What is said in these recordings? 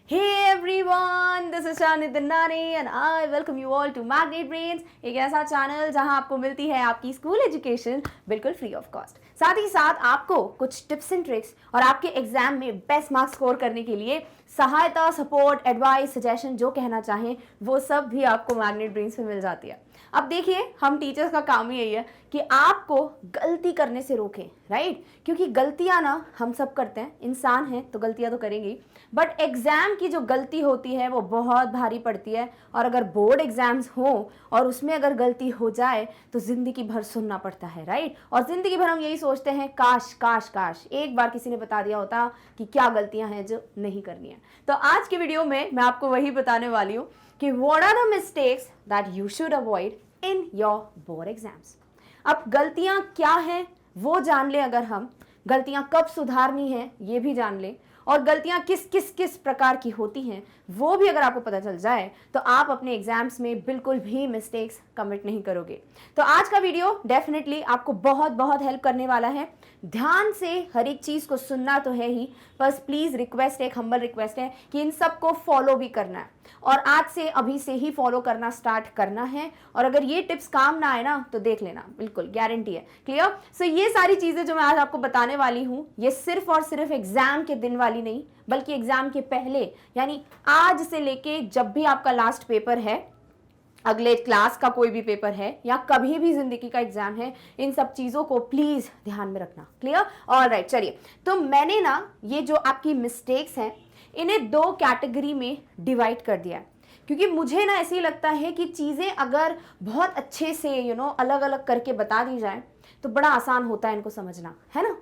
Hey everyone, this is Shanit Dindani and I welcome you all to Magnet Brains, एक ऐसा channel जहां आपको मिलती है आपकी स्कूल एजुकेशन बिल्कुल फ्री ऑफ कॉस्ट। साथ ही साथ आपको कुछ टिप्स एंड ट्रिक्स और आपके एग्जाम में बेस्ट मार्क्स स्कोर करने के लिए सहायता, सपोर्ट, एडवाइस, सजेशन जो कहना चाहें वो सब भी आपको मैग्नेट ब्रेन्स में मिल जाती है। अब देखिए, हम टीचर्स का काम ही यही है कि आपको गलती करने से रोकें, राइट? क्योंकि गलतियां ना हम सब करते हैं, इंसान हैं तो गलतियां तो करेंगे, बट एग्जाम की जो गलती होती है वो बहुत भारी पड़ती है। और अगर बोर्ड एग्जाम्स हो और उसमें अगर गलती हो जाए तो जिंदगी भर सुनना पड़ता है, राइट? और जिंदगी भर हम यही सोचते हैं, काश काश काश एक बार किसी ने बता दिया होता कि क्या गलतियां हैं जो नहीं करनी है। तो आज के वीडियो में मैं आपको वही बताने वाली हूँ कि what are the mistakes that you should avoid in your board exams। अब गलतियां क्या हैं वो जान ले, अगर हम गलतियां कब सुधारनी है ये भी जान ले, और गलतियां किस किस किस प्रकार की होती हैं वो भी अगर आपको पता चल जाए तो आप अपने एग्जाम्स में बिल्कुल भी मिस्टेक्स कमिट नहीं करोगे। तो आज का वीडियो डेफिनेटली आपको बहुत बहुत हेल्प करने वाला है। ध्यान से हर एक चीज़ को सुनना तो है ही, बस प्लीज़ रिक्वेस्ट, एक हम्बल रिक्वेस्ट है कि इन सबको फॉलो भी करना है और आज से अभी से ही फॉलो करना स्टार्ट करना है। और अगर ये टिप्स काम ना आए ना तो देख लेना, बिल्कुल गारंटी है। क्लियर? सो ये सारी चीज़ें जो मैं आज आपको बताने वाली हूँ ये सिर्फ और सिर्फ एग्जाम के दिन वाली नहीं, बल्कि एग्जाम के पहले, यानी आज से लेके जब भी आपका लास्ट पेपर है, अगले क्लास का कोई भी पेपर है या कभी भी जिंदगी का एग्जाम है, इन सब चीज़ों को प्लीज़ ध्यान में रखना। क्लियर? ऑलराइट, चलिए। तो मैंने ना ये जो आपकी मिस्टेक्स हैं इन्हें दो कैटेगरी में डिवाइड कर दिया है, क्योंकि मुझे ना ऐसे ही लगता है कि चीज़ें अगर बहुत अच्छे से अलग अलग करके बता दी जाए तो बड़ा आसान होता है इनको समझना, है ना?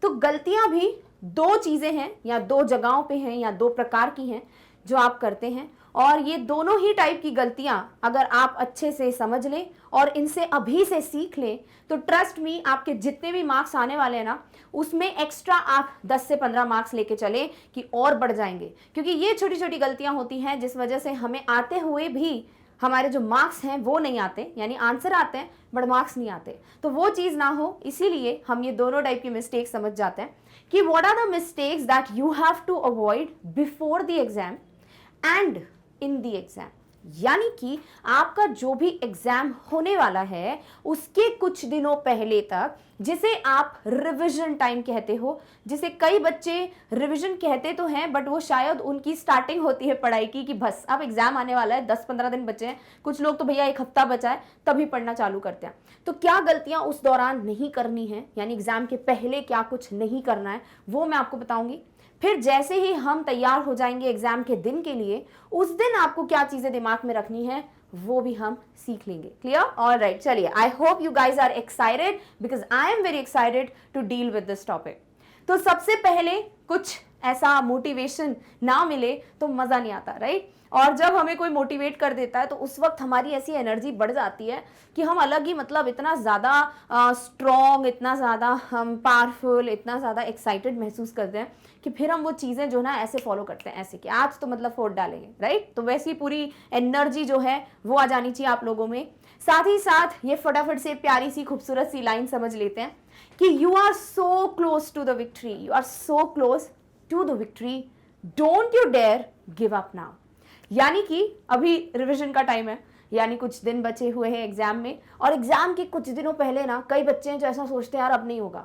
तो गलतियां भी दो चीज़ें हैं या दो जगहों पे हैं या दो प्रकार की हैं जो आप करते हैं, और ये दोनों ही टाइप की गलतियां अगर आप अच्छे से समझ लें और इनसे अभी से सीख लें तो ट्रस्ट मी, आपके जितने भी मार्क्स आने वाले हैं ना उसमें एक्स्ट्रा आप 10 से 15 मार्क्स लेके चले कि और बढ़ जाएंगे। क्योंकि ये छोटी छोटी गलतियां होती हैं जिस वजह से हमें आते हुए भी हमारे जो मार्क्स हैं वो नहीं आते, यानी आंसर आते हैं बट मार्क्स नहीं आते। तो वो चीज़ ना हो, इसीलिए हम ये दोनों टाइप की मिस्टेक समझ जाते हैं कि what are the mistakes that you have to avoid before the exam and in the exam. यानी कि आपका जो भी एग्जाम होने वाला है उसके कुछ दिनों पहले तक, जिसे आप रिवीजन टाइम कहते हो, जिसे कई बच्चे रिवीजन कहते तो हैं बट वो शायद उनकी स्टार्टिंग होती है पढ़ाई की कि बस अब एग्जाम आने वाला है, 10-15 दिन बचे हैं, कुछ लोग तो भैया एक हफ्ता बचा है तभी पढ़ना चालू करते हैं। तो क्या गलतियां उस दौरान नहीं करनी है, यानी एग्जाम के पहले क्या कुछ नहीं करना है, वो मैं आपको बताऊंगी। फिर जैसे ही हम तैयार हो जाएंगे एग्जाम के दिन के लिए, उस दिन आपको क्या चीजें दिमाग में रखनी है वो भी हम सीख लेंगे। क्लियर? ऑलराइट, चलिए। I hope you guys are excited because I am very excited to deal with this topic. तो सबसे पहले कुछ ऐसा मोटिवेशन ना मिले तो मजा नहीं आता, राइट? और जब हमें कोई मोटिवेट कर देता है तो उस वक्त हमारी ऐसी एनर्जी बढ़ जाती है कि हम अलग ही, मतलब इतना ज़्यादा स्ट्रॉन्ग, इतना ज़्यादा हम पावरफुल, इतना ज़्यादा एक्साइटेड महसूस करते हैं कि फिर हम वो चीज़ें जो ना ऐसे फॉलो करते हैं, ऐसे कि आज तो मतलब फोड़ डालेंगे, राइट? तो वैसी पूरी एनर्जी जो है वो आ जानी चाहिए आप लोगों में। साथ ही साथ ये फटाफट से प्यारी सी खूबसूरत सी लाइन समझ लेते हैं कि you are so close to the victory, you are so close to the victory, don't you dare give up now. यानी कि अभी रिवीजन का टाइम है, यानी कुछ दिन बचे हुए हैं एग्जाम में, और एग्जाम के कुछ दिनों पहले ना कई बच्चे हैं जो ऐसा सोचते हैं यार अब नहीं होगा,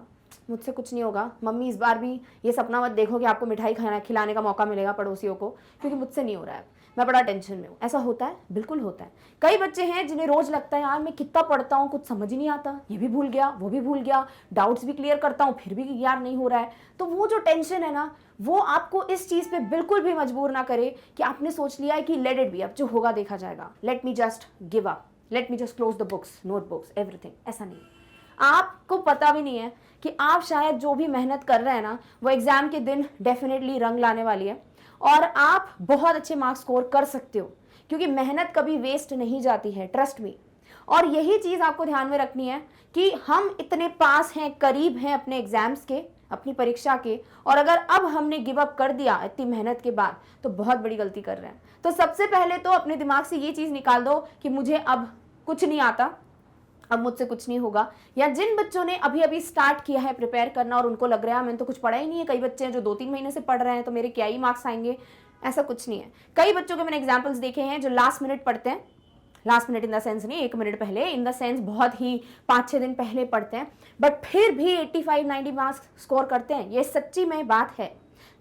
मुझसे कुछ नहीं होगा, मम्मी इस बार भी ये सपना मत देखो कि आपको मिठाई खाना खिलाने का मौका मिलेगा पड़ोसियों को, क्योंकि मुझसे नहीं हो रहा है, मैं बड़ा टेंशन में हूँ। ऐसा होता है, बिल्कुल होता है। कई बच्चे हैं जिन्हें रोज लगता है यार मैं कितना पढ़ता हूँ कुछ समझ ही नहीं आता, ये भी भूल गया वो भी भूल गया, डाउट्स भी क्लियर करता हूँ फिर भी यार नहीं हो रहा है। तो वो जो टेंशन है ना वो आपको इस चीज़ पे बिल्कुल भी मजबूर ना करे कि आपने सोच लिया है कि लेट इट बी, अब जो होगा देखा जाएगा, let me just give up, let me just close the books, notebooks, everything. ऐसा नहीं, आपको पता भी नहीं है कि आप शायद जो भी मेहनत कर रहे हैं ना वो एग्जाम के दिन डेफिनेटली रंग लाने वाली है और आप बहुत अच्छे मार्क्स स्कोर कर सकते हो, क्योंकि मेहनत कभी वेस्ट नहीं जाती है, ट्रस्ट मी। और यही चीज़ आपको ध्यान में रखनी है कि हम इतने पास हैं, करीब हैं अपने एग्जाम्स के, अपनी परीक्षा के, और अगर अब हमने गिव अप कर दिया इतनी मेहनत के बाद तो बहुत बड़ी गलती कर रहे हैं। तो सबसे पहले तो अपने दिमाग से ये चीज़ निकाल दो कि मुझे अब कुछ नहीं आता, अब मुझसे कुछ नहीं होगा। या जिन बच्चों ने अभी अभी स्टार्ट किया है प्रिपेयर करना और उनको लग रहा है मैंने तो कुछ पढ़ा ही नहीं है, कई बच्चे हैं जो 2-3 महीने से पढ़ रहे हैं तो मेरे क्या ही मार्क्स आएंगे, ऐसा कुछ नहीं है। कई बच्चों के मैंने एग्जाम्पल्स देखे हैं जो लास्ट मिनट पढ़ते हैं, last minute in the sense नहीं 1 मिनट पहले, इन द सेंस बहुत ही 5-6 दिन पहले पढ़ते हैं, बट फिर भी 85-90 मार्क्स स्कोर करते हैं। ये सच्ची में बात है।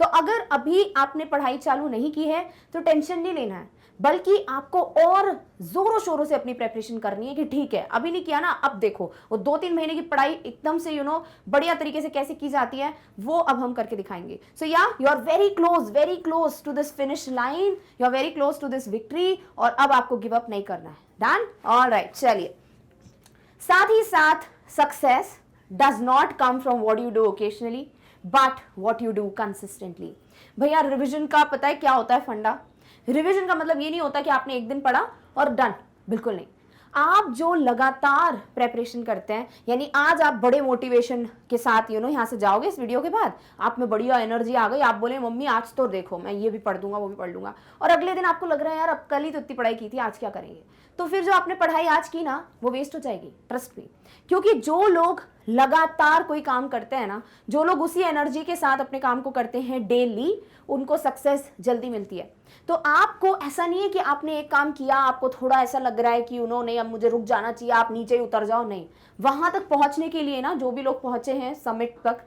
तो अगर अभी आपने पढ़ाई चालू नहीं की है तो टेंशन नहीं लेना है, बल्कि आपको और जोरों शोरों से अपनी प्रेपरेशन करनी है कि ठीक है अभी नहीं किया ना, अब देखो वो 2-3 महीने की पढ़ाई एकदम से बढ़िया तरीके से कैसे की जाती है वो अब हम करके दिखाएंगे। So yeah you are very close to this finish line, you are very close to this victory, और अब आपको गिव अप नहीं करना है। डन? ऑलराइट, चलिए। साथ ही साथ success does not come from what you do occasionally but what you do consistently. भैया रिविजन का पता है क्या होता है फंडा? रिवीजन का मतलब ये नहीं होता कि आपने एक दिन पढ़ा और डन, बिल्कुल नहीं। आप जो लगातार प्रेपरेशन करते हैं, यानी आज आप बड़े मोटिवेशन के साथ यहाँ से जाओगे इस वीडियो के बाद, आप में बढ़िया एनर्जी आ गई, आप बोले मम्मी आज तो देखो मैं ये भी पढ़ दूंगा वो भी पढ़ लूंगा, और अगले दिन आपको लग रहा है यार अब कल ही तो इतनी पढ़ाई की थी, आज क्या करेंगे, तो फिर जो आपने पढ़ाई आज की ना वो वेस्ट हो जाएगी, ट्रस्ट मी। क्योंकि जो लोग लगातार कोई काम करते हैं ना, जो लोग उसी एनर्जी के साथ अपने काम को करते हैं डेली, उनको सक्सेस जल्दी मिलती है। तो आपको ऐसा नहीं है कि आपने एक काम किया, आपको थोड़ा ऐसा लग रहा है कि नहीं अब मुझे रुक जाना चाहिए, आप नीचे ही उतर जाओ, नहीं। वहां तक पहुंचने के लिए ना जो भी लोग पहुंचे हैं समिट तक,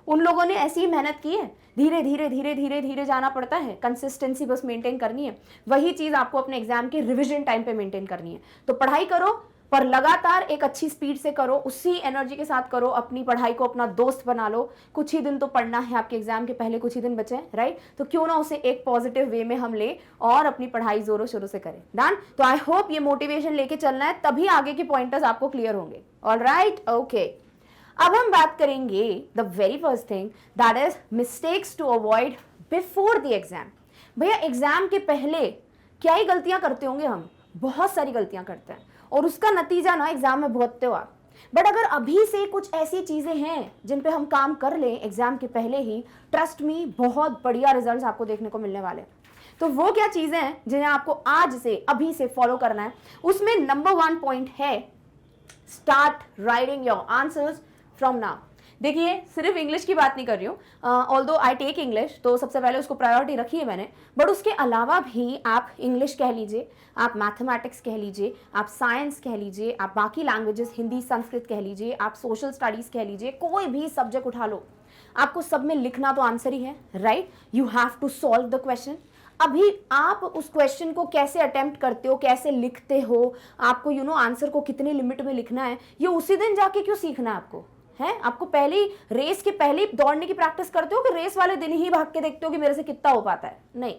उन लोगों ने ऐसी ही मेहनत की है, धीरे धीरे धीरे धीरे धीरे जाना पड़ता है, कंसिस्टेंसी बस मेंटेन करनी है। वही चीज आपको अपने एग्जाम के रिवीजन टाइम पे मेंटेन करनी है। तो पढ़ाई करो पर लगातार एक अच्छी स्पीड से करो, उसी एनर्जी के साथ करो, अपनी पढ़ाई को अपना दोस्त बना लो। कुछ ही दिन तो पढ़ना है, आपके एग्जाम के पहले कुछ ही दिन बचे हैं, राइट? तो क्यों ना उसे एक पॉजिटिव वे में हम ले और अपनी पढ़ाई जोरों शोरों से करें। डन? तो आई होप ये मोटिवेशन लेके चलना है, तभी आगे के पॉइंटर्स आपको क्लियर होंगे। Alright, okay. अब हम बात करेंगे the very first thing, that is mistakes to avoid before the exam. भैया एग्जाम के पहले क्या ही गलतियां करते होंगे हम, बहुत सारी गलतियां करते हैं और उसका नतीजा ना एग्जाम में भुगतते हो आप। बट अगर अभी से कुछ ऐसी चीजें हैं जिन पे हम काम कर लें एग्जाम के पहले ही, ट्रस्ट मी बहुत बढ़िया रिजल्ट्स आपको देखने को मिलने वाले हैं। तो वो क्या चीजें हैं जिन्हें आपको आज से अभी से फॉलो करना है? उसमें नंबर 1 पॉइंट है, start writing your answers from now. देखिए सिर्फ इंग्लिश की बात नहीं कर रही हूँ, ऑल्दो आई टेक इंग्लिश, तो सबसे पहले उसको प्रायोरिटी रखी है मैंने, बट उसके अलावा भी आप इंग्लिश कह लीजिए, आप मैथमेटिक्स कह लीजिए, आप साइंस कह लीजिए, आप बाकी लैंग्वेजेस हिंदी संस्कृत कह लीजिए, आप सोशल स्टडीज कह लीजिए, कोई भी सब्जेक्ट उठा लो, आपको सब में लिखना तो आंसर ही है, right? You have to solve the question. अभी आप उस क्वेश्चन को कैसे अटेम्प्ट करते हो, कैसे लिखते हो, आपको आंसर को कितने लिमिट में लिखना है, ये उसी दिन जाके क्यों सीखना है आपको? है आपको पहले ही रेस के पहले ही दौड़ने की प्रैक्टिस करते हो कि रेस वाले दिन ही भाग के देखते हो कि मेरे से कितना हो पाता है? नहीं।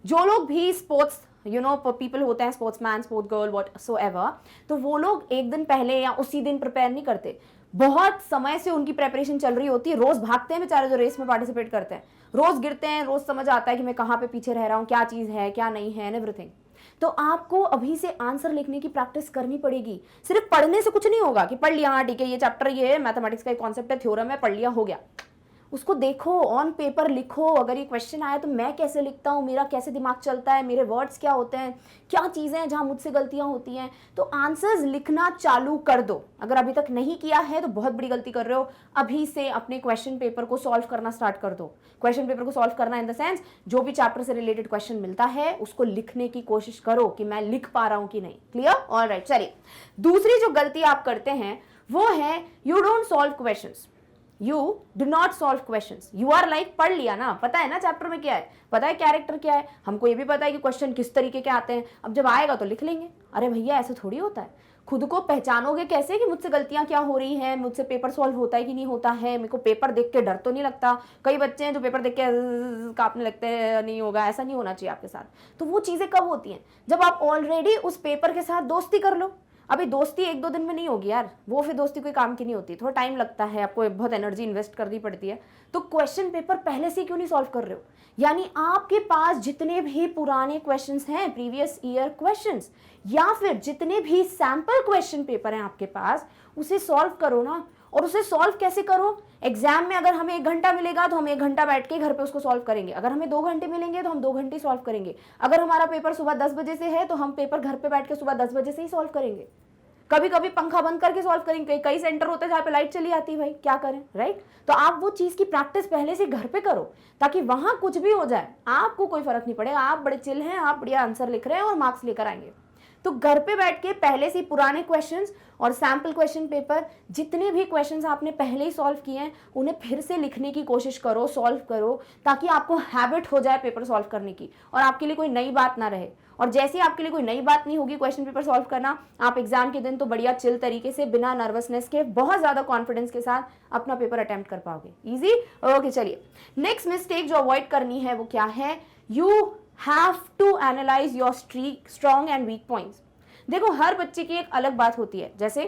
जो लोग भी स्पोर्ट्स पीपल होते हैं, स्पोर्ट्समैन, स्पोर्ट्स गर्ल, व्हाटसोएवर, तो वो लोग एक दिन पहले या उसी दिन प्रिपेयर नहीं करते, बहुत समय से उनकी प्रेपरेशन चल रही होती है। रोज भागते हैं बेचारे जो रेस में पार्टिसिपेट करते हैं, रोज गिरते हैं, रोज समझ आता है कि मैं कहाँ पे पीछे रह रहा हूँ, क्या चीज है क्या नहीं है, एवरीथिंग। तो आपको अभी से आंसर लिखने की प्रैक्टिस करनी पड़ेगी। सिर्फ पढ़ने से कुछ नहीं होगा कि पढ़ लिया, हाँ ठीक है ये चैप्टर, ये मैथमेटिक्स का कॉन्सेप्ट है, थ्योरम है, पढ़ लिया हो गया। उसको देखो, ऑन पेपर लिखो। अगर ये क्वेश्चन आया तो मैं कैसे लिखता हूँ, मेरा कैसे दिमाग चलता है, मेरे वर्ड्स क्या होते हैं, क्या चीज़ें हैं जहाँ मुझसे गलतियाँ होती हैं। तो आंसर्स लिखना चालू कर दो। अगर अभी तक नहीं किया है तो बहुत बड़ी गलती कर रहे हो। अभी से अपने क्वेश्चन पेपर को सॉल्व करना स्टार्ट कर दो। क्वेश्चन पेपर को सॉल्व करना इन द सेंस, जो भी चैप्टर से रिलेटेड क्वेश्चन मिलता है उसको लिखने की कोशिश करो कि मैं लिख पा रहा हूँ कि नहीं। क्लियर? ऑलराइट, चलिए। दूसरी जो गलती आप करते हैं वो है, you don't solve questions. You do not solve questions. You are like पढ़ लिया ना, पता है ना चैप्टर में क्या है, पता है कैरेक्टर क्या है, हमको ये भी पता है कि क्वेश्चन किस तरीके के आते हैं, अब जब आएगा तो लिख लेंगे। अरे भैया ऐसे थोड़ी होता है। खुद को पहचानोगे कैसे कि मुझसे गलतियां क्या हो रही हैं, मुझसे पेपर सॉल्व होता है कि नहीं होता है, मेरे को पेपर देख के डर तो नहीं लगता। कई बच्चे हैं जो पेपर देख के कांपने लगते हैं, नहीं होगा, ऐसा नहीं होना चाहिए आपके साथ। तो वो चीज़ें कब होती हैं? जब आप ऑलरेडी उस पेपर के साथ दोस्ती कर लो। अभी दोस्ती 1-2 दिन में नहीं होगी यार, वो फिर दोस्ती कोई काम की नहीं होती, थोड़ा टाइम लगता है, आपको बहुत एनर्जी इन्वेस्ट करनी पड़ती है। तो क्वेश्चन पेपर पहले से क्यों नहीं सॉल्व कर रहे हो? यानी आपके पास जितने भी पुराने क्वेश्चंस हैं, प्रीवियस ईयर क्वेश्चंस, या फिर जितने भी सैंपल क्वेश्चन पेपर हैं आपके पास, उसे सॉल्व करो ना। और उसे सॉल्व कैसे करो? एग्जाम में अगर हमें 1 घंटा मिलेगा तो हम 1 घंटा बैठ के घर पे उसको सॉल्व करेंगे। अगर हमें 2 घंटे मिलेंगे तो हम 2 घंटे सॉल्व करेंगे। अगर हमारा पेपर सुबह 10 बजे से है तो हम पेपर घर पे बैठ के सुबह 10 बजे से ही सॉल्व करेंगे। कभी कभी पंखा बंद करके सॉल्व करेंगे, कई सेंटर होते हैं जहाँ पे लाइट चली आती है, भाई क्या करें, राइट। तो आप वो चीज़ की प्रैक्टिस पहले से घर पे करो, ताकि वहाँ कुछ भी हो जाए आपको कोई फर्क नहीं पड़ेगा, आप बड़े चिल हैं, आप बढ़िया आंसर लिख रहे हैं और मार्क्स लेकर आएंगे। तो घर पे बैठ के पहले से पुराने क्वेश्चंस और सैम्पल क्वेश्चन पेपर, जितने भी क्वेश्चंस आपने पहले ही सॉल्व किए हैं उन्हें फिर से लिखने की कोशिश करो, सॉल्व करो, ताकि आपको हैबिट हो जाए पेपर सॉल्व करने की और आपके लिए कोई नई बात ना रहे। और जैसे आपके लिए कोई नई बात नहीं होगी क्वेश्चन पेपर सॉल्व करना, आप एग्जाम के दिन तो बढ़िया चिल तरीके से, बिना नर्वसनेस के, बहुत ज़्यादा कॉन्फिडेंस के साथ अपना पेपर अटेम्प्ट कर पाओगे। Easy, okay. चलिए, नेक्स्ट मिस्टेक जो अवॉइड करनी है वो क्या है, you have to analyze your strong and weak points. देखो, हर बच्चे की एक अलग बात होती है। जैसे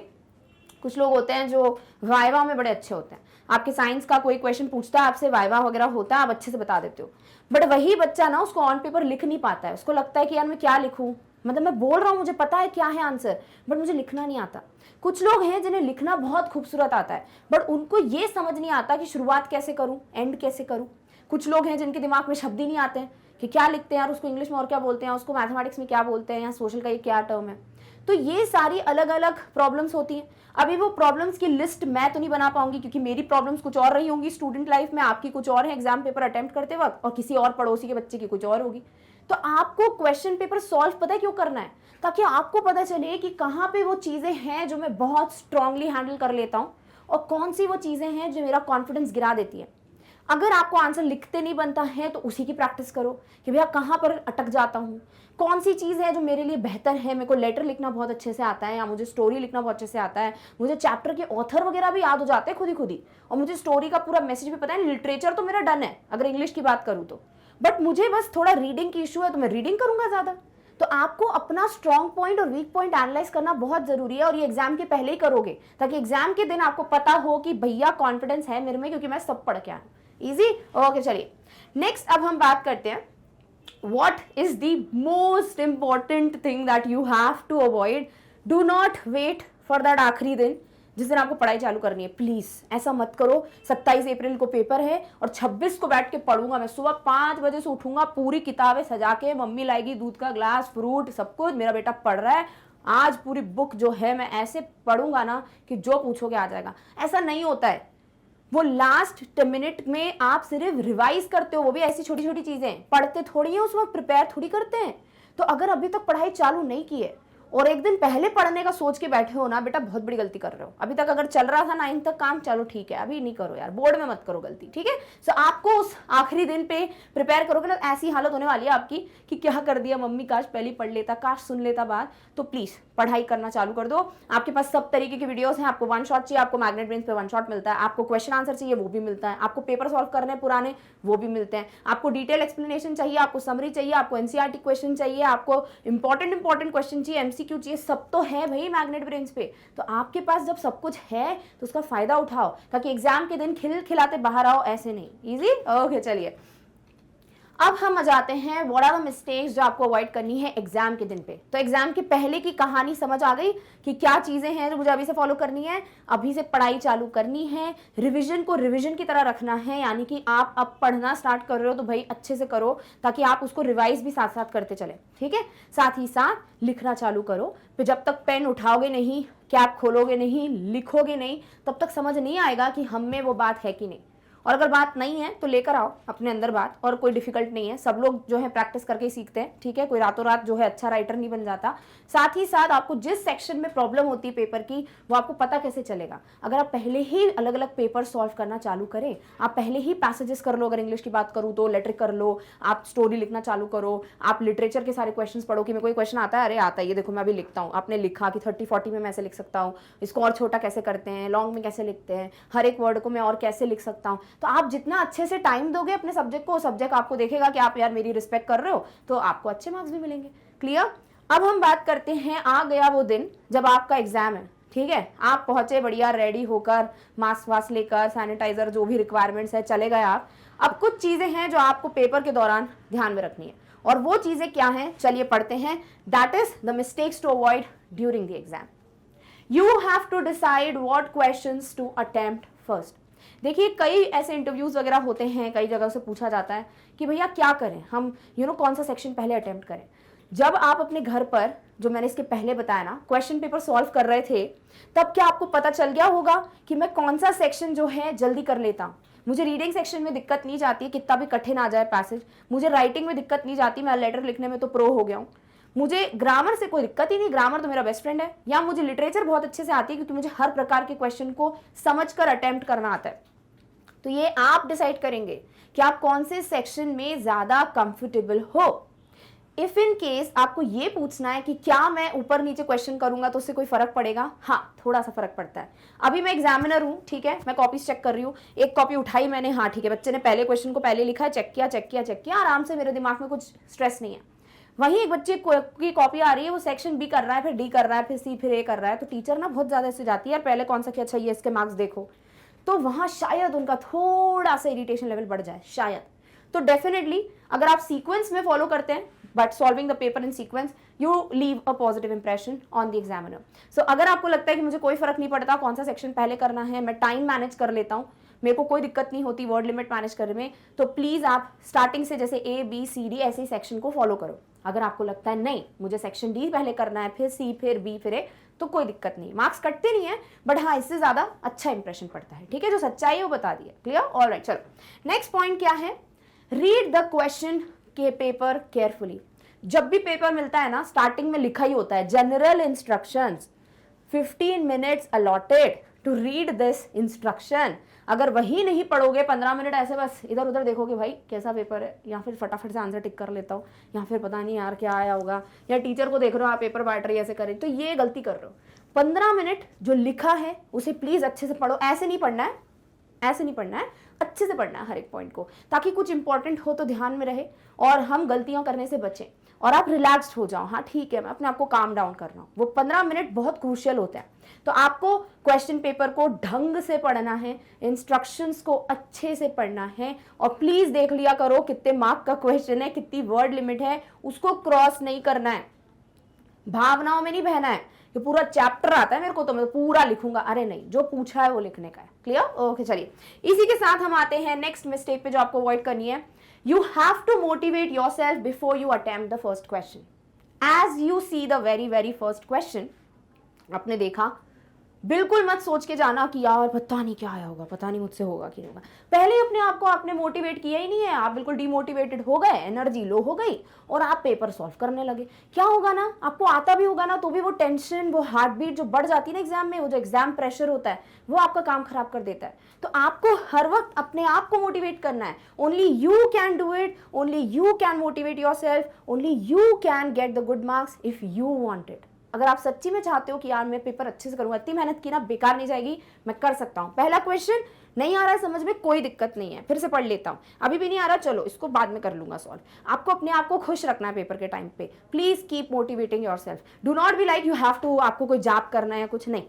कुछ लोग होते हैं जो वाइवा में बड़े अच्छे होते हैं, आपके साइंस का कोई क्वेश्चन पूछता है आपसे, वाइवा वगैरह होता है, आप अच्छे से बता देते हो, बट वही बच्चा ना उसको ऑन पेपर लिख नहीं पाता है। उसको लगता है कि यार मैं क्या लिखूं, मतलब मैं बोल रहा हूँ, मुझे पता है क्या है आंसर, बट मुझे लिखना नहीं आता। कुछ लोग हैं जिन्हें लिखना बहुत खूबसूरत आता है, बट उनको ये समझ नहीं आता कि शुरुआत कैसे करूँ, एंड कैसे करूँ। कुछ लोग हैं जिनके दिमाग में शब्द ही नहीं आते हैं कि क्या लिखते हैं यार, उसको इंग्लिश में और क्या बोलते हैं, उसको मैथमेटिक्स में क्या बोलते हैं, या सोशल का ये क्या टर्म है। तो ये सारी अलग अलग प्रॉब्लम्स होती हैं। अभी वो प्रॉब्लम्स की लिस्ट मैं तो नहीं बना पाऊंगी, क्योंकि मेरी प्रॉब्लम्स कुछ और रही होंगी स्टूडेंट लाइफ में, आपकी कुछ और है एग्जाम पेपर अटेम्प्ट करते वक्त, और किसी और पड़ोसी के बच्चे की कुछ और होगी। तो आपको क्वेश्चन पेपर सॉल्व पता है क्यों करना है, ताकि आपको पता चले कि कहाँ पे वो चीज़ें हैं जो मैं बहुत स्ट्रांगली हैंडल कर लेता हूँ, और कौन सी वो चीज़ें हैं जो मेरा कॉन्फिडेंस गिरा देती है। अगर आपको आंसर लिखते नहीं बनता है तो उसी की प्रैक्टिस करो कि भैया कहाँ पर अटक जाता हूँ, कौन सी चीज़ है जो मेरे लिए बेहतर है। मेरे को लेटर लिखना बहुत अच्छे से आता है, या मुझे स्टोरी लिखना बहुत अच्छे से आता है, मुझे चैप्टर के ऑथर वगैरह भी याद हो जाते हैं खुद ही, और मुझे स्टोरी का पूरा मैसेज भी पता है। लिटरेचर तो मेरा डन है अगर इंग्लिश की बात करूँ तो, बट मुझे बस थोड़ा रीडिंग की इशू है, तो मैं रीडिंग करूँगा ज़्यादा। तो आपको अपना स्ट्रॉन्ग पॉइंट और वीक पॉइंट एनालाइज करना बहुत जरूरी है, और ये एग्जाम के पहले ही करोगे, ताकि एग्जाम के दिन आपको पता हो कि भैया कॉन्फिडेंस है मेरे में, क्योंकि मैं सब पढ़ के आया। Easy, okay. चलिए, नेक्स्ट अब हम बात करते हैं what is the most important thing that you have to avoid. Do not wait for that आखिरी दिन जिस दिन आपको पढ़ाई चालू करनी है। प्लीज ऐसा मत करो 27 अप्रैल को पेपर है और 26 को बैठ के पढ़ूंगा, मैं सुबह 5 बजे से उठूंगा, पूरी किताबें सजा के, मम्मी लाएगी दूध का ग्लास, फ्रूट, सब कुछ, मेरा बेटा पढ़ रहा है, आज पूरी बुक जो है मैं ऐसे पढ़ूंगा ना कि जो पूछोगे आ जाएगा। ऐसा नहीं होता है। वो लास्ट मिनट में आप सिर्फ रिवाइज करते हो, वो भी ऐसी छोटी छोटी चीजें, पढ़ते थोड़ी है उस वक्त, प्रिपेयर थोड़ी करते हैं। तो अगर अभी तक पढ़ाई चालू नहीं की है और एक दिन पहले पढ़ने का सोच के बैठे हो ना, बेटा बहुत बड़ी गलती कर रहे हो। अभी तक अगर चल रहा था 9 तक काम, चलो ठीक है, अभी नहीं करो यार, बोर्ड में मत करो गलती, ठीक है। सो आपको उस आखिरी दिन पे प्रिपेयर करोगे ना, ऐसी हालत होने वाली है आपकी कि क्या कर दिया मम्मी, काश पहले पढ़ लेता, काश सुन लेता बात। तो प्लीज पढ़ाई करना चालू कर दो। आपके पास सब तरीके की वीडियोस हैं, आपको वन शॉट चाहिए, आपको मैग्नेट ब्रेन्स पे वन शॉट मिलता है, आपको क्वेश्चन आंसर चाहिए वो भी मिलता है, आपको पेपर सॉल्व करने पुराने वो भी मिलते हैं, आपको डिटेल एक्सप्लेनेशन चाहिए, आपको समरी चाहिए, आपको एनसीईआरटी क्वेश्चन चाहिए, आपको इंपॉर्टेंट क्वेश्चन चाहिए, एमसीक्यू चाहिए, सब तो है भाई मैग्नेट ब्रेन्स पे। तो आपके पास जब सब कुछ है तो उसका फायदा उठाओ, ताकि एग्जाम के दिन खिलाते बाहर आओ, ऐसे नहीं। Easy, okay. चलिए, अब हम आ जाते हैं व्हाट आर द मिस्टेक्स जो आपको अवॉइड करनी है एग्जाम के दिन पे। तो एग्जाम के पहले की कहानी समझ आ गई कि क्या चीजें हैं जो मुझे अभी से फॉलो करनी है, अभी से पढ़ाई चालू करनी है, रिवीजन को रिवीजन की तरह रखना है, यानी कि आप अब पढ़ना स्टार्ट कर रहे हो तो भाई अच्छे से करो, ताकि आप उसको रिवाइज भी साथ साथ करते चले, ठीक है। साथ ही साथ लिखना चालू करो, फिर जब तक पेन उठाओगे नहीं, कैप खोलोगे नहीं, लिखोगे नहीं, तब तक समझ नहीं आएगा कि हम में वो बात है कि नहीं। और अगर बात नहीं है तो लेकर आओ अपने अंदर बात, और कोई डिफिकल्ट नहीं है, सब लोग जो है प्रैक्टिस करके ही सीखते हैं, ठीक है। कोई रातों रात जो है अच्छा राइटर नहीं बन जाता। साथ ही साथ आपको जिस सेक्शन में प्रॉब्लम होती है पेपर की, वो आपको पता कैसे चलेगा, अगर आप पहले ही अलग अलग पेपर सॉल्व करना चालू करें, आप पहले ही पैसेजेस कर लो, अगर इंग्लिश की बात करूँ तो लेटर कर लो, आप स्टोरी लिखना चालू करो, आप लिटरेचर के सारे क्वेश्चन पढ़ो कि मैं कोई क्वेश्चन आता है, अरे आता है, ये देखो मैं अभी लिखता हूँ, आपने लिखा कि 30-40 में मैं ऐसे लिख सकता हूँ, इसको और छोटा कैसे करते हैं, लॉन्ग में कैसे लिखते हैं, हर एक वर्ड को मैं और कैसे लिख सकता हूँ। तो आप जितना अच्छे से टाइम दोगे अपने सब्जेक्ट को, सब्जेक्ट आपको देखेगा कि आप यार मेरी रिस्पेक्ट कर रहे हो, तो आपको अच्छे मार्क्स भी मिलेंगे। क्लियर। अब हम बात करते हैं, आ गया वो दिन जब आपका एग्जाम है, ठीक है, आप पहुंचे बढ़िया रेडी होकर, मास्क वास्क लेकर, सैनिटाइजर, जो भी रिक्वायरमेंट्स है, चले गए आप। अब कुछ चीजें हैं जो आपको पेपर के दौरान ध्यान में रखनी है, और वो चीजें क्या हैं, चलिए पढ़ते हैं। That is the mistakes to avoid during the exam. You have to decide what questions to attempt first. देखिए, कई ऐसे इंटरव्यूज वगैरह होते हैं, कई जगह से पूछा जाता है कि भैया क्या करें हम, कौन सा सेक्शन पहले अटेम्प्ट करें। जब आप अपने घर पर, जो मैंने इसके पहले बताया ना, क्वेश्चन पेपर सॉल्व कर रहे थे, तब क्या आपको पता चल गया होगा कि मैं कौन सा सेक्शन जो है जल्दी कर लेता हूँ। मुझे रीडिंग सेक्शन में दिक्कत नहीं जाती है, कितना भी कठिन आ जाए पैसेज। मुझे राइटिंग में दिक्कत नहीं जाती, मैं लेटर लिखने में तो प्रो हो गया हूँ। मुझे ग्रामर से कोई दिक्कत ही नहीं, ग्रामर तो मेरा बेस्ट फ्रेंड है। या मुझे लिटरेचर बहुत अच्छे से आती है, क्योंकि मुझे हर प्रकार के क्वेश्चन को समझकर अटेम्प्ट करना आता है। तो ये आप डिसाइड करेंगे कि आप कौन से सेक्शन में ज्यादा कंफर्टेबल हो। इफ इन केस आपको ये पूछना है कि क्या मैं ऊपर नीचे क्वेश्चन करूंगा तो उससे कोई फर्क पड़ेगा, हाँ थोड़ा सा फर्क पड़ता है। अभी मैं एग्जामिनर हूं, ठीक है, मैं कॉपीज चेक कर रही हूँ, एक कॉपी उठाई मैंने, हाँ ठीक है, बच्चे ने पहले क्वेश्चन को पहले लिखा है, चेक किया, आराम से, मेरे दिमाग में कुछ स्ट्रेस नहीं है। वहीं एक बच्चे की कॉपी आ रही है, वो सेक्शन बी कर रहा है, फिर डी कर रहा है, फिर सी, फिर ए कर रहा है, तो टीचर ना बहुत ज्यादा ऐसे जाती है, यार पहले कौन सा किया, अच्छा ये इसके मार्क्स देखो, तो वहां शायद उनका थोड़ा सा इरिटेशन लेवल बढ़ जाए, शायद। तो डेफिनेटली अगर आप सीक्वेंस में फॉलो करते हैं, but solving the paper in sequence, you leave a positive impression on the examiner. So अगर आपको लगता है कि मुझे कोई फर्क नहीं पड़ता कौन सा सेक्शन पहले करना है, मैं टाइम मैनेज कर लेता हूँ, मेरे को कोई दिक्कत नहीं होती वर्ड लिमिट मैनेज करने में, तो प्लीज आप स्टार्टिंग से जैसे ए बी सी डी ऐसे सेक्शन को फॉलो करो। अगर आपको लगता है नहीं मुझे सेक्शन डी पहले करना है, फिर सी, फिर बी, फिर ए, तो कोई दिक्कत नहीं, मार्क्स कटते नहीं है, बट हाँ इससे ज्यादा अच्छा इंप्रेशन पड़ता है, ठीक है, जो सच्चाई है वो बता दिया, क्लियर, ऑलराइट। चलो नेक्स्ट पॉइंट क्या है, रीड द क्वेश्चन के पेपर केयरफुली। जब भी पेपर मिलता है ना, स्टार्टिंग में लिखा ही होता है general instructions, 15 minutes allotted to read this instruction. अगर वही नहीं पढ़ोगे 15 मिनट ऐसे बस इधर उधर देखोगे, भाई कैसा पेपर है, या फिर फटाफट से आंसर टिक कर लेता हूँ, या फिर पता नहीं यार क्या आया होगा, या टीचर को देख रहे हो आप पेपर बांट रही है ऐसे करें, तो ये गलती कर रहे हो। 15 मिनट जो लिखा है उसे प्लीज अच्छे से पढ़ो, ऐसे नहीं पढ़ना है, ऐसे नहीं पढ़ना है, अच्छे से पढ़ना है हर एक पॉइंट को, ताकि कुछ इंपॉर्टेंट हो तो ध्यान में रहे और हम गलतियां करने से बचें और आप रिलैक्स्ड हो जाओ, हाँ ठीक है मैं अपने आप को काम डाउन कर रहा हूँ। वो 15 मिनट बहुत क्रूशियल होता है। तो आपको क्वेश्चन पेपर को ढंग से पढ़ना है, इंस्ट्रक्शंस को अच्छे से पढ़ना है, और प्लीज देख लिया करो कितने मार्क का क्वेश्चन है, कितनी वर्ड लिमिट है, उसको क्रॉस नहीं करना है, भावनाओं में नहीं बहना है। ये पूरा चैप्टर आता है मेरे को तो मैं पूरा लिखूंगा, अरे नहीं, जो पूछा है वो लिखने का है, क्लियर, ओके। चलिए इसी के साथ हम आते हैं नेक्स्ट मिस्टेक पे जो आपको अवॉइड करनी है। You have to motivate yourself before you attempt the first question. As you see the very first question, आपने देखा, बिल्कुल मत सोच के जाना कि यार पता नहीं क्या आया होगा, पता नहीं मुझसे होगा कि नहीं होगा। पहले अपने आप को आपने मोटिवेट किया ही नहीं है, आप बिल्कुल डिमोटिवेटेड हो गए, एनर्जी लो हो गई और आप पेपर सॉल्व करने लगे। क्या होगा ना, आपको आता भी होगा ना तो भी वो टेंशन, वो हार्ट बीट जो बढ़ जाती है ना एग्जाम में, वो जो एग्जाम प्रेशर होता है वो आपका काम खराब कर देता है। तो आपको हर वक्त अपने आप को मोटिवेट करना है। Only you can do it, only you can motivate yourself, only you can get the good marks if you want it. अगर आप सच्ची में चाहते हो कि यार मैं पेपर अच्छे से करूंगा, इतनी मेहनत की ना बेकार नहीं जाएगी, मैं कर सकता हूँ, पहला क्वेश्चन नहीं आ रहा है समझ में, कोई दिक्कत नहीं है, फिर से पढ़ लेता हूँ, अभी भी नहीं आ रहा, चलो इसको बाद में कर लूंगा सॉल्व। आपको अपने आप को खुश रखना है पेपर के टाइम पे। Please keep motivating yourself, do not be like you have to, आपको कोई जाप करना है कुछ नहीं,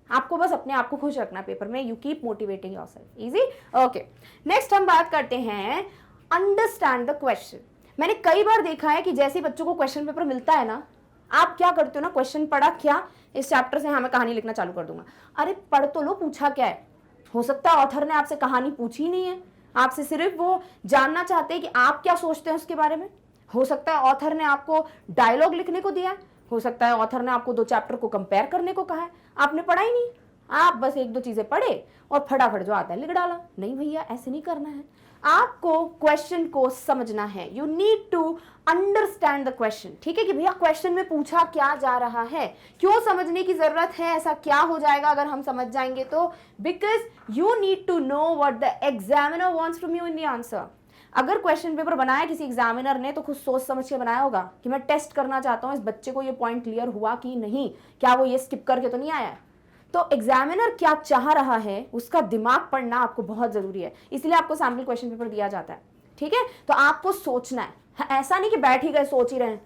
आपको बस अपने आप को खुश रखना है पेपर में। You keep motivating yourself, easy, okay. Next हम बात करते हैं अंडरस्टैंड द क्वेश्चन। मैंने कई बार देखा है कि जैसे बच्चों को क्वेश्चन पेपर मिलता है ना, आप क्या करते हो ना, क्वेश्चन पढ़ा क्या इस चैप्टर से, हाँ मैं कहानी लिखना चालू कर दूंगा। अरे पढ़ तो लो, पूछा क्या है। हो सकता है ऑथर ने आपसे कहानी पूछी नहीं है, आपसे सिर्फ वो जानना चाहते हैं कि आप क्या सोचते हैं उसके बारे में। हो सकता है ऑथर ने आपको डायलॉग लिखने को दिया है, हो सकता है ऑथर ने आपको 2 चैप्टर को कंपेयर करने को कहा है, आपने पढ़ा ही नहीं, आप बस 1-2 चीजें पढ़े और फटाफट जो आता है लिख डाला। नहीं भैया, ऐसे नहीं करना है, आपको क्वेश्चन को समझना है। You need to understand the question, ठीक है, कि भैया क्वेश्चन में पूछा क्या जा रहा है, क्यों समझने की जरूरत है, ऐसा क्या हो जाएगा अगर हम समझ जाएंगे तो, because you need to know what the examiner wants from you in the answer. अगर क्वेश्चन पेपर बनाया किसी एग्जामिनर ने तो खुद सोच समझ के बनाया होगा कि मैं टेस्ट करना चाहता हूं इस बच्चे को ये पॉइंट क्लियर हुआ कि नहीं, क्या वो ये स्किप करके तो नहीं आया है। तो एग्जामिनर क्या चाह रहा है उसका दिमाग पढ़ना आपको बहुत जरूरी है, इसलिए आपको सैम्पल क्वेश्चन पेपर दिया जाता है, ठीक है। तो आपको सोचना है, ऐसा नहीं कि बैठ ही गए सोच ही रहे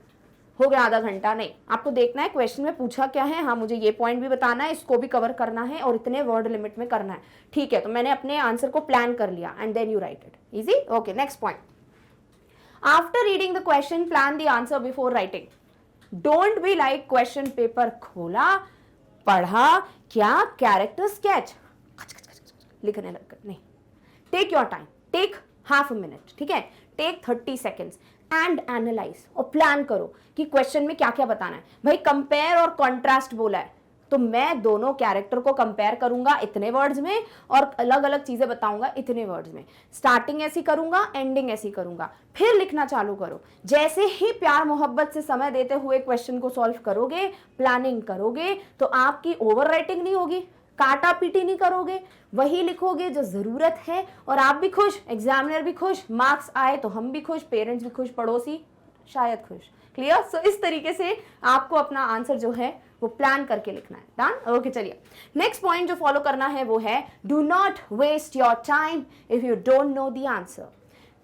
हो गया आधा घंटा, नहीं, आपको देखना है क्वेश्चन में पूछा क्या है, हाँ मुझे ये पॉइंट भी बताना है, इसको भी कवर करना है और इतने वर्ड लिमिट में करना है, ठीक है। तो मैंने अपने आंसर को प्लान कर लिया and then you write it, easy, okay. Next point, after reading the question plan the answer before writing. Don't be like question paper खोला, पढ़ा, क्या कैरेक्टर स्केच लिखने लग गए, नहीं। Take your time, take half a minute, ठीक है, take 30 seconds, and analyze, और प्लान करो कि क्वेश्चन में क्या क्या बताना है। भाई कंपेयर और कॉन्ट्रास्ट बोला है तो मैं दोनों कैरेक्टर को कंपेयर करूंगा इतने वर्ड्स में और अलग अलग चीजें बताऊंगा इतने वर्ड्स में। स्टार्टिंग ऐसी करूंगा, एंडिंग ऐसी करूंगा, फिर लिखना चालू करो। जैसे ही प्यार मोहब्बत से समय देते हुए क्वेश्चन को सॉल्व करोगे, प्लानिंग करोगे, तो आपकी ओवर राइटिंग नहीं होगी, काटा पीटी नहीं करोगे, वही लिखोगे जो जरूरत है, और आप भी खुश, एग्जामिनर भी खुश, मार्क्स आए तो हम भी खुश, पेरेंट्स भी खुश, पड़ोसी शायद खुश। क्लियर? सो इस तरीके से आपको अपना आंसर जो है वो प्लान करके लिखना है। डन? ओके, चलिए नेक्स्ट पॉइंट जो फॉलो करना है वो है do not waste your time if you don't know the answer.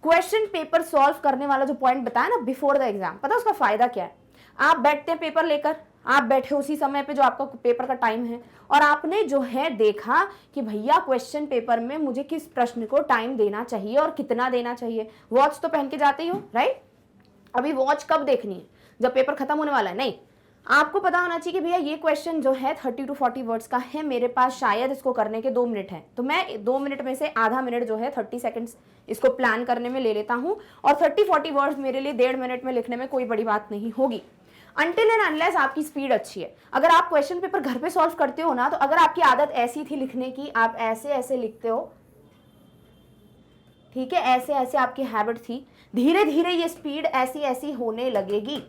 Question paper solve करने वाला जो पॉइंट बताया ना बिफोर द एग्जाम, पता है उसका फायदा क्या है? आप बैठते हैं पेपर लेकर, आप बैठे उसी समय पे जो आपका पेपर का टाइम है, और आपने जो है देखा कि भैया क्वेश्चन पेपर में मुझे किस प्रश्न को टाइम देना चाहिए और कितना देना चाहिए। वॉच तो पहन के जाते ही हो, राइट? अभी वॉच कब देखनी है? जब पेपर खत्म होने वाला है? नहीं, आपको पता होना चाहिए कि भैया ये क्वेश्चन जो है 30 to 40 वर्ड्स का है, मेरे पास शायद इसको करने के 2 मिनट हैं, तो मैं 2 मिनट में से आधा मिनट जो है 30 सेकंड्स इसको प्लान करने में ले लेता हूं, और 30-40 वर्ड्स मेरे लिए 1.5 मिनट में लिखने में कोई बड़ी बात नहीं होगी, अनटिल एंड अनलेस आपकी स्पीड अच्छी है। अगर आप क्वेश्चन पेपर घर पे सॉल्व करते हो ना, तो अगर आपकी आदत ऐसी थी लिखने की, आप ऐसे ऐसे लिखते हो, ठीक है, ऐसे ऐसे आपकी हैबिट थी, धीरे धीरे ये स्पीड ऐसी ऐसी होने लगेगी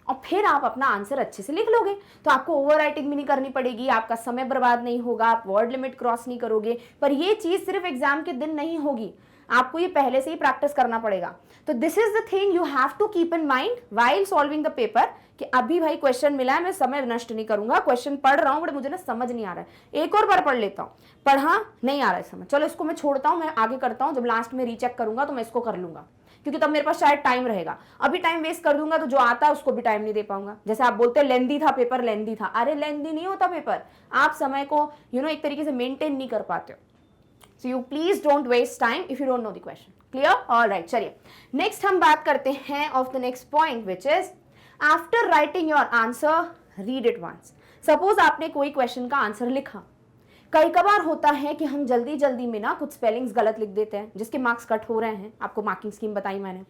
और फिर आप अपना आंसर अच्छे से लिख लोगे, तो आपको ओवर राइटिंग भी नहीं करनी पड़ेगी, आपका समय बर्बाद नहीं होगा, आप वर्ड लिमिट क्रॉस नहीं करोगे। पर ये चीज सिर्फ एग्जाम के दिन नहीं होगी, आपको ये पहले से ही प्रैक्टिस करना पड़ेगा। तो this is the thing you have to keep in mind while solving the paper, कि अभी भाई क्वेश्चन मिला है, मैं समय नष्ट नहीं करूंगा, क्वेश्चन पढ़ रहा हूं बट मुझे ना समझ नहीं आ रहा है, एक और बार पढ़ लेता हूं, पढ़ा नहीं आ रहा है समझ, चलो इसको मैं छोड़ता हूं, मैं आगे करता हूं, जब लास्ट में रीचेक करूंगा तो मैं इसको कर लूंगा, क्योंकि तब मेरे पास शायद टाइम रहेगा। अभी टाइम वेस्ट कर दूंगा तो जो आता है उसको भी टाइम नहीं दे पाऊंगा। जैसे आप बोलते हैं लेंदी था पेपर, लेंदी था, अरे लेंदी नहीं होता पेपर, आप समय को एक तरीके से मेंटेन नहीं कर पाते हो। So you please don't waste time if you don't know the question. Clear? Alright, चलिए नेक्स्ट हम बात करते हैं of the next point which is after writing your answer read it once. Suppose आपने कोई क्वेश्चन का आंसर लिखा, कई कबार होता है कि हम जल्दी जल्दी में ना कुछ स्पेलिंग्स गलत लिख देते हैं जिसके मार्क्स कट हो रहे हैं, आपको मार्किंग स्कीम बताई मैंने।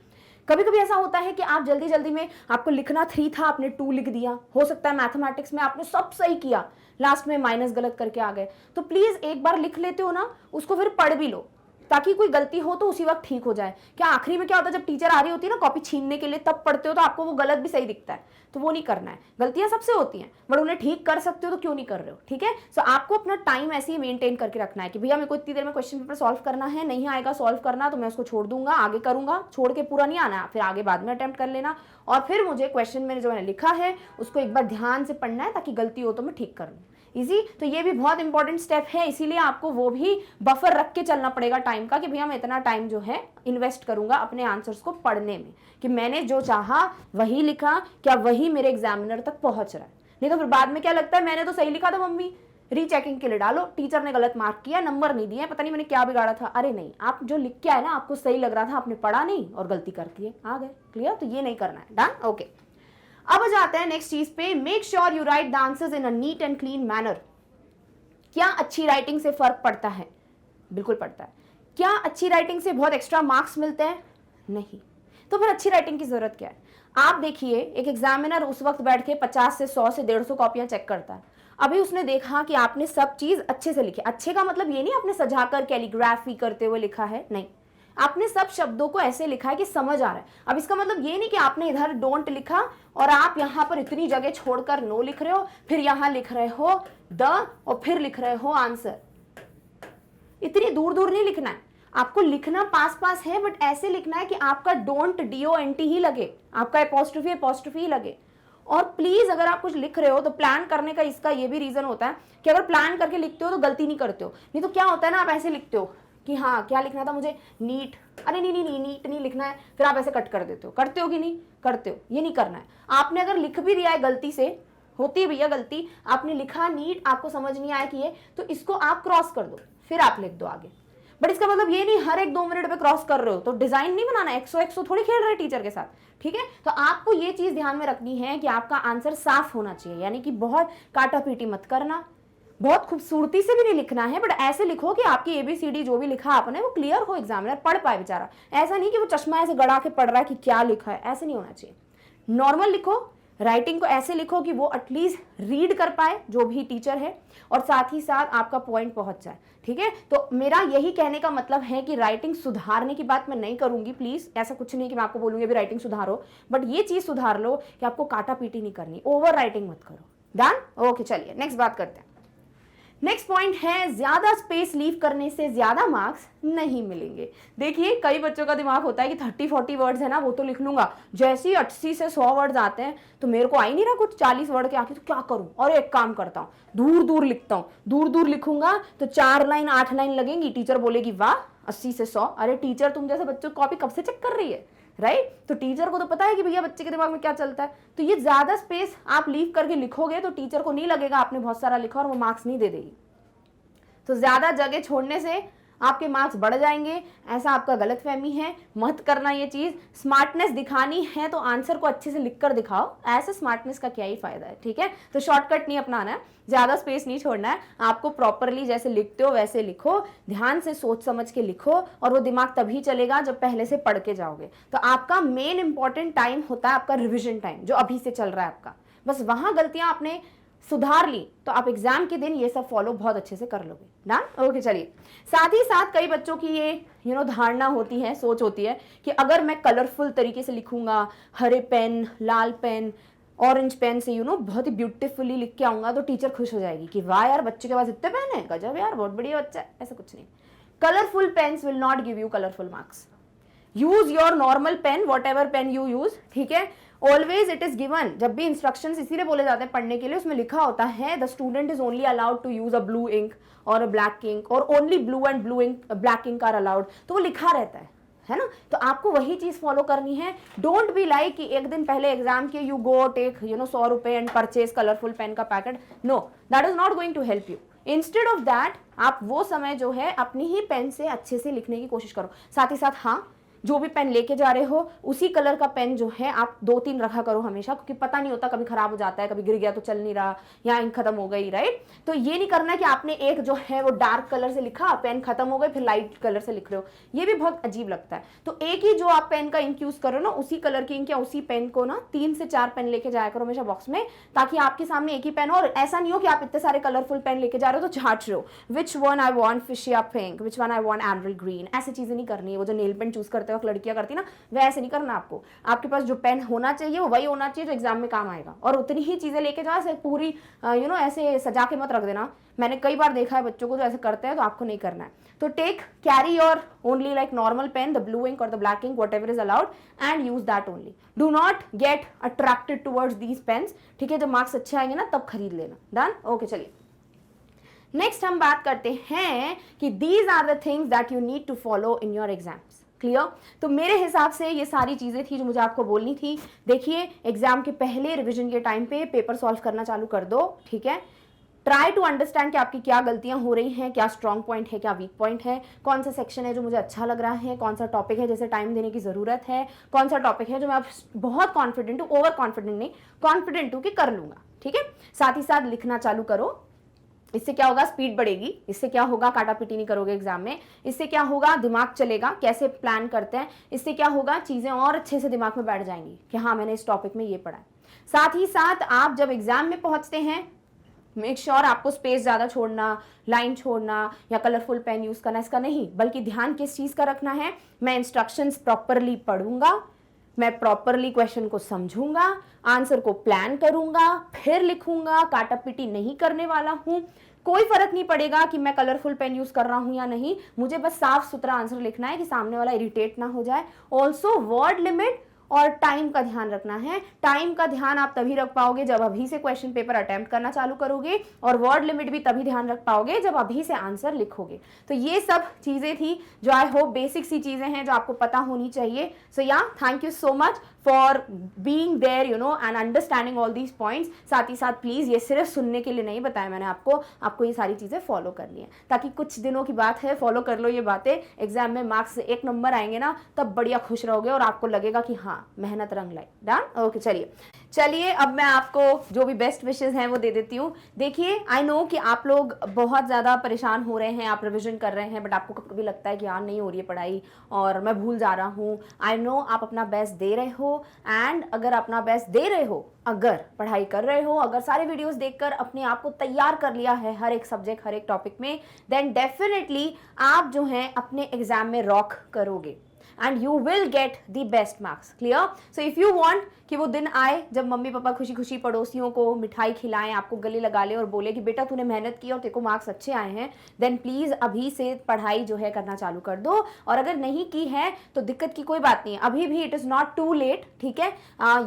कभी कभी ऐसा होता है कि आप जल्दी जल्दी में, आपको लिखना 3 था, आपने 2 लिख दिया, हो सकता है मैथमेटिक्स में आपने सब सही किया, लास्ट में माइनस गलत करके आ गए। तो प्लीज एक बार लिख लेते हो ना, उसको फिर पढ़ भी लो, ताकि कोई गलती हो तो उसी वक्त ठीक हो जाए। क्या आखिरी में क्या होता है, जब टीचर आ रही होती है ना कॉपी छीनने के लिए, तब पढ़ते हो तो आपको वो गलत भी सही दिखता है, तो वो नहीं करना है। गलतियां सबसे होती हैं बट उन्हें ठीक कर सकते हो तो क्यों नहीं कर रहे हो, ठीक है? सो आपको अपना टाइम ऐसे ही मेंटेन करके रखना है कि भैया मेरे को इतनी देर में क्वेश्चन पेपर सॉल्व करना है, नहीं आएगा सॉल्व करना तो मैं उसको छोड़ दूंगा, आगे करूंगा, छोड़ के पूरा नहीं आना, फिर आगे बाद में अटेम्प्ट कर लेना, और फिर मुझे क्वेश्चन में जो मैंने लिखा है उसको एक बार ध्यान से पढ़ना है ताकि गलती हो तो मैं ठीक कर लूँ। इजी? तो ये भी बहुत इंपॉर्टेंट स्टेप है, इसीलिए आपको वो भी बफर रख के चलना पड़ेगा टाइम का, कि भैया मैं इतना टाइम जो है इन्वेस्ट करूंगा अपने आंसर्स को पढ़ने में, कि मैंने जो चाहा वही लिखा, क्या वही मेरे एग्जामिनर तक पहुंच रहा है। नहीं तो फिर बाद में क्या लगता है, मैंने तो सही लिखा था मम्मी, रीचेकिंग के लिए डालो, टीचर ने गलत मार्क किया, नंबर नहीं दिए, पता नहीं मैंने क्या बिगाड़ा था। अरे नहीं, आप जो लिख के आए ना, आपको सही लग रहा था, आपने पढ़ा नहीं और गलती कर दिए, आ गए। क्लियर? तो ये नहीं करना है। डन? ओके, अब जाते हैं नेक्स्ट चीज पे, make sure you right the answers in a neat and clean manner. क्या अच्छी राइटिंग से फर्क पड़ता है? बिल्कुल पड़ता है। क्या अच्छी राइटिंग से बहुत एक्स्ट्रा मार्क्स मिलते हैं? नहीं। तो फिर अच्छी राइटिंग की जरूरत क्या है? आप देखिए, एक एग्जामिनर उस वक्त बैठ के 50 से 100 से 150 कॉपियां चेक करता है। अभी उसने देखा कि आपने सब चीज अच्छे से लिखी, अच्छे का मतलब ये नहीं आपने सजाकर कैलीग्राफी करते हुए लिखा है, नहीं, आपने सब शब्दों को ऐसे लिखा है कि समझ आ रहा है। अब इसका मतलब ये नहीं कि आपने इधर डोंट लिखा और आप यहाँ पर इतनी जगह छोड़कर नो लिख रहे हो, फिर यहाँ लिख रहे हो द और फिर लिख रहे हो आंसर। इतनी दूर दूर नहीं लिखना है, आपको लिखना पास पास है, बट ऐसे लिखना है कि आपका डोंट DONT ही लगे, आपका एपोस्ट्रोफी ही लगे। और प्लीज अगर आप कुछ लिख रहे हो तो प्लान करने का इसका ये भी रीजन होता है कि अगर प्लान करके लिखते हो तो गलती नहीं करते हो। नहीं तो क्या होता है ना, आप ऐसे लिखते हो कि हाँ क्या लिखना था मुझे, नीट, अरे नहीं नीट नहीं लिखना है, फिर आप ऐसे कट कर देते हो। करते हो कि नहीं करते हो? ये नहीं करना है। आपने अगर लिख भी दिया है गलती से, होती है भैया गलती, आपने लिखा नीट, आपको समझ नहीं आया कि ये, तो इसको आप क्रॉस कर दो, फिर आप लिख दो आगे। बट इसका मतलब ये नहीं हर एक 2 मिनट पे क्रॉस कर रहे हो, तो डिजाइन नहीं बनाना, 100 थोड़ी खेल रहे टीचर के साथ, ठीक है? तो आपको ये चीज ध्यान में रखनी है कि आपका आंसर साफ होना चाहिए, यानी कि बहुत काटा पीटी मत करना, बहुत खूबसूरती से भी नहीं लिखना है, बट ऐसे लिखो कि आपकी ABCD जो भी लिखा आपने वो क्लियर हो, एग्जामिनर पढ़ पाए बेचारा। ऐसा नहीं कि वो चश्मा ऐसे गड़ा के पढ़ रहा है कि क्या लिखा है, ऐसे नहीं होना चाहिए। नॉर्मल लिखो, राइटिंग को ऐसे लिखो कि वो एटलीस्ट रीड कर पाए जो भी टीचर है, और साथ ही साथ आपका पॉइंट पहुंच जाए, ठीक है। तो मेरा यही कहने का मतलब है कि राइटिंग सुधारने की बात मैं नहीं करूंगी, प्लीज ऐसा कुछ नहीं कि मैं आपको बोलूंगी अभी राइटिंग सुधारो, बट ये चीज सुधार लो कि आपको काटा पीटी नहीं करनी, ओवर राइटिंग मत करो। डन, ओके, चलिए नेक्स्ट बात करते हैं। नेक्स्ट पॉइंट है, ज्यादा स्पेस लीव करने से ज्यादा मार्क्स नहीं मिलेंगे। देखिए कई बच्चों का दिमाग होता है कि 30-40 वर्ड्स है ना वो तो लिख लूंगा, जैसे ही 80 से 100 वर्ड्स आते हैं तो मेरे को आ ही नहीं रहा कुछ 40 वर्ड के आके, तो क्या करूं, और एक काम करता हूं, दूर दूर लिखता हूं। दूर दूर लिखूंगा तो 4 लाइन 8 लाइन लगेंगी, टीचर बोलेगी वाह 80 से 100। अरे टीचर तुम जैसे बच्चों कॉपी कब से चेक कर रही है, राइट? तो टीचर को तो पता है कि भैया बच्चे के दिमाग में क्या चलता है। तो ये ज्यादा स्पेस आप लीव करके लिखोगे तो टीचर को नहीं लगेगा आपने बहुत सारा लिखा और वो मार्क्स नहीं दे देगी। तो ज्यादा जगह छोड़ने से आपके मार्क्स बढ़ जाएंगे, ऐसा आपका गलतफहमी है, मत करना ये चीज। स्मार्टनेस दिखानी है तो आंसर को अच्छे से लिखकर दिखाओ, ऐसे स्मार्टनेस का क्या ही फायदा है, ठीक है। तो शॉर्टकट नहीं अपनाना है, ज्यादा स्पेस नहीं छोड़ना है, आपको प्रॉपरली जैसे लिखते हो वैसे लिखो, ध्यान से सोच समझ के लिखो, और वो दिमाग तभी चलेगा जब पहले से पढ़ के जाओगे। तो आपका मेन इंपॉर्टेंट टाइम होता है आपका रिविजन टाइम, जो अभी से चल रहा है आपका, बस वहां गलतियां आपने सुधार ली तो आप एग्जाम के दिन ये सब फॉलो बहुत अच्छे से कर लोगे। डन, ओके, चलिए। साथ ही साथ कई बच्चों की ये धारणा होती है, सोच होती है कि अगर मैं कलरफुल तरीके से लिखूंगा, हरे पेन, लाल पेन, ऑरेंज पेन से बहुत ही ब्यूटीफुली लिख के आऊंगा तो टीचर खुश हो जाएगी कि वाह यार बच्चे के पास इतने पेन है, गजब यार बहुत बढ़िया बच्चा है। ऐसा कुछ नहीं, colourful pens will not give you colourful marks. Use your normal pen, whatever pen you use, ठीक है। ऑलवेज इट इज गिवन, जब भी इंस्ट्रक्शंस इसीलिए बोले जाते हैं पढ़ने के लिए, उसमें लिखा होता है the student is only allowed to use a blue ink और अ ब्लैक इंक, और only blue and blue ink black ink are allowed, तो वो लिखा रहता है ना। तो आपको वही चीज फॉलो करनी है। डोंट बी लाइक कि एक दिन पहले एग्जाम के यू गो टेक 100 रुपए एंड परचेज कलरफुल पेन का packet, no, that is not going to help you. Instead of that आप वो समय जो है अपनी ही पेन से अच्छे से लिखने की कोशिश करो। साथ ही साथ हाँ, जो भी पेन लेके जा रहे हो उसी कलर का पेन जो है आप 2-3 रखा करो हमेशा, क्योंकि पता नहीं होता कभी खराब हो जाता है, कभी गिर गया तो चल नहीं रहा, या इंक खत्म हो गई, राइट। तो ये नहीं करना है कि आपने एक जो है वो डार्क कलर से लिखा, पेन खत्म हो गई, फिर लाइट कलर से लिख रहे हो, ये भी बहुत अजीब लगता है। तो एक ही जो आप पेन का इंक यूज करो ना, उसी कलर की इंक या उसी पेन को ना 3 से 4 पेन लेके जाया करो हमेशा बॉक्स में, ताकि आपके सामने एक ही पेन हो। और ऐसा नहीं हो कि आप इतने सारे कलरफुल पेन लेके जा रहे हो तो छाट रहे हो, which one I want fuchsia pink, which one I want emerald green, ऐसी चीजें नहीं करनी है। वो जो नेल पेन चूज करते वक्त लड़कियां करती ना, वैसे नहीं करना आपको। आपके पास जो पेन होना चाहिए वो वही होना चाहिए जो एग्जाम में काम आएगा, और उतनी ही चीजें लेके जाओ। ऐसे पूरी ऐसे सजा के मत रख देना, मैंने कई बार देखा है बच्चों को जो ऐसे करते हैं, तो आपको नहीं करना है। तो take carry your only like normal pen, the blue ink और the black ink, whatever is allowed, and use that only. Do not get attracted towards these pens, ठीक है। जब मार्क्स अच्छे आएंगे ना तब खरीद लेना। डन, ओके, चलिए नेक्स्ट हम बात करते हैं कि these are the things that you need to follow in your exams. Clear? तो मेरे हिसाब से ये सारी चीजें थी जो मुझे आपको बोलनी थी। देखिए एग्जाम के पहले रिवीजन के टाइम पे पेपर सॉल्व करना चालू कर दो, ठीक है। ट्राई टू अंडरस्टैंड कि आपकी क्या गलतियां हो रही हैं, क्या स्ट्रॉन्ग पॉइंट है, क्या वीक पॉइंट है, कौन सा सेक्शन है जो मुझे अच्छा लग रहा है, कौन सा टॉपिक है जैसे टाइम देने की जरूरत है, कौन सा टॉपिक है जो मैं बहुत कॉन्फिडेंट हूँ, ओवर कॉन्फिडेंट नहीं, कॉन्फिडेंट हूँ कि कर लूंगा, ठीक है। साथ ही साथ लिखना चालू करो, इससे क्या होगा, स्पीड बढ़ेगी, इससे क्या होगा, काटा पीटी नहीं करोगे एग्जाम में, इससे क्या होगा, दिमाग चलेगा कैसे प्लान करते हैं, इससे क्या होगा, चीजें और अच्छे से दिमाग में बैठ जाएंगी कि हाँ मैंने इस टॉपिक में ये पढ़ा है। साथ ही साथ आप जब एग्जाम में पहुंचते हैं, मेक श्योर आपको स्पेस ज्यादा छोड़ना, लाइन छोड़ना या कलरफुल पेन यूज करना, इसका नहीं, बल्कि ध्यान किस चीज का रखना है, मैं इंस्ट्रक्शंस प्रॉपरली पढ़ूंगा, मैं प्रॉपरली क्वेश्चन को समझूंगा, आंसर को प्लान करूंगा, फिर लिखूंगा, काटा पीटी नहीं करने वाला हूं। कोई फर्क नहीं पड़ेगा कि मैं कलरफुल पेन यूज कर रहा हूं या नहीं, मुझे बस साफ सुथरा आंसर लिखना है कि सामने वाला इरिटेट ना हो जाए। ऑल्सो वर्ड लिमिट और टाइम का ध्यान रखना है। टाइम का ध्यान आप तभी रख पाओगे जब अभी से क्वेश्चन पेपर अटेम्प्ट करना चालू करोगे, और वर्ड लिमिट भी तभी ध्यान रख पाओगे जब अभी से आंसर लिखोगे। तो ये सब चीजें थी जो आई होप बेसिक सी चीजें हैं जो आपको पता होनी चाहिए। So yeah thank you so much for being there and understanding all these points. साथ ही साथ प्लीज ये सिर्फ सुनने के लिए नहीं बताया मैंने आपको ये सारी चीजें फॉलो करनी है, ताकि कुछ दिनों की बात है, फॉलो कर लो ये बातें, एग्जाम में मार्क्स 1 नंबर आएंगे ना तब बढ़िया खुश रहोगे और आपको लगेगा कि हाँ हाँ, मेहनत रंग लाई। डन? ओके, चलिए अब मैं आपको जो भी बेस्ट विशेस हैं वो दे देती हूँ। देखिए, आई नो कि आप लोग बहुत ज़्यादा परेशान हो रहे हैं, आप रिविजन कर रहे हैं, बट आपको कभी लगता है कि यार नहीं हो रही है पढ़ाई और मैं भूल जा रहा हूँ। आई नो आप अपना बेस्ट दे रहे हो, एंड अगर अपना बेस्ट दे रहे हो, अगर पढ़ाई कर रहे हो, अगर सारे वीडियोस देखकर अपने आप को तैयार कर लिया है हर एक सब्जेक्ट, हर एक टॉपिक में, देन डेफिनेटली आप जो हैं अपने एग्जाम में रॉक करोगे and you will get the best marks. Clear? So if you want कि वो दिन आए जब मम्मी पापा खुशी खुशी पड़ोसियों को मिठाई खिलाएं, आपको गले लगा ले और बोले कि बेटा तूने मेहनत की और तेरे को मार्क्स अच्छे आए हैं, देन प्लीज़ अभी से पढ़ाई जो है करना चालू कर दो। और अगर नहीं की है तो दिक्कत की कोई बात नहीं है, अभी भी it is not too late, ठीक है।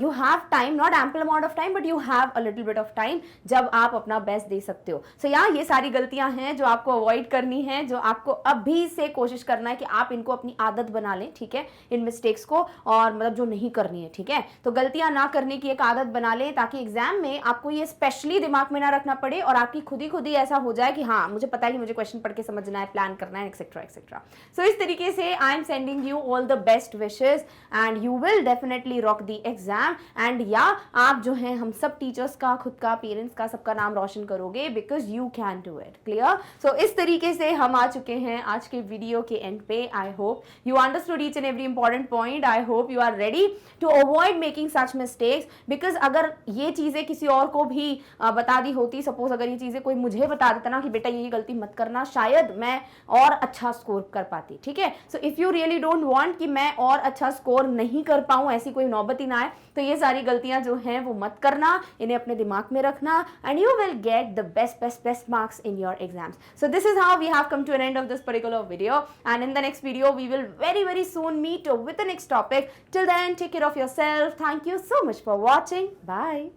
You have time, not ample amount of time, but you have a little bit of time जब आप अपना बेस्ट दे सकते हो। सो यार ये सारी गलतियां हैं जो आपको अवॉइड करनी है, जो आपको अभी से कोशिश करना है कि आप इनको अपनी आदत बना लें, ठीक है, इन मिस्टेक्स को, और मतलब जो नहीं करनी है, ठीक है। तो गलतियां ना करने की एक आदत बना लें ताकि एग्जाम में आपको ये स्पेशली दिमाग में ना रखना पड़े और आपकी खुद ही ऐसा हो जाए कि हाँ मुझे पता है कि मुझे क्वेश्चन पढ़ के समझना है, प्लान करना है, एक्सेट्रा एक्सेट्रा। सो इस तरीके से I am sending you all the best wishes and you will definitely rock the exam. And या आप जो है हम सब टीचर्स का, खुद का, पेरेंट्स का, सबका नाम रोशन करोगे because you can do it. Clear? So इस तरीके से हम आ चुके हैं आज के वीडियो के एंड पे। I hope you understood each and every important point. I hope you are ready to avoid making such mistakes, because अगर ये चीजें किसी और को भी बता दी होती, सपोज अगर ये चीजें कोई मुझे बता देता ना कि बेटा ये गलती मत करना, शायद मैं और अच्छा स्कोर कर पाती, ठीक है। So if you really don't want कि मैं और अच्छा स्कोर नहीं कर पाऊं, ऐसी कोई नौबत ही ना आए, तो ये सारी गलतियां जो हैं वो मत करना, इन्हें अपने दिमाग में रखना, and you will get the best marks in your exams. So this is how we have come to an end of this particular video, and in the next video we will very soon meet with the next topic. Till then, take care of yourself. Thank you so much for watching. Bye.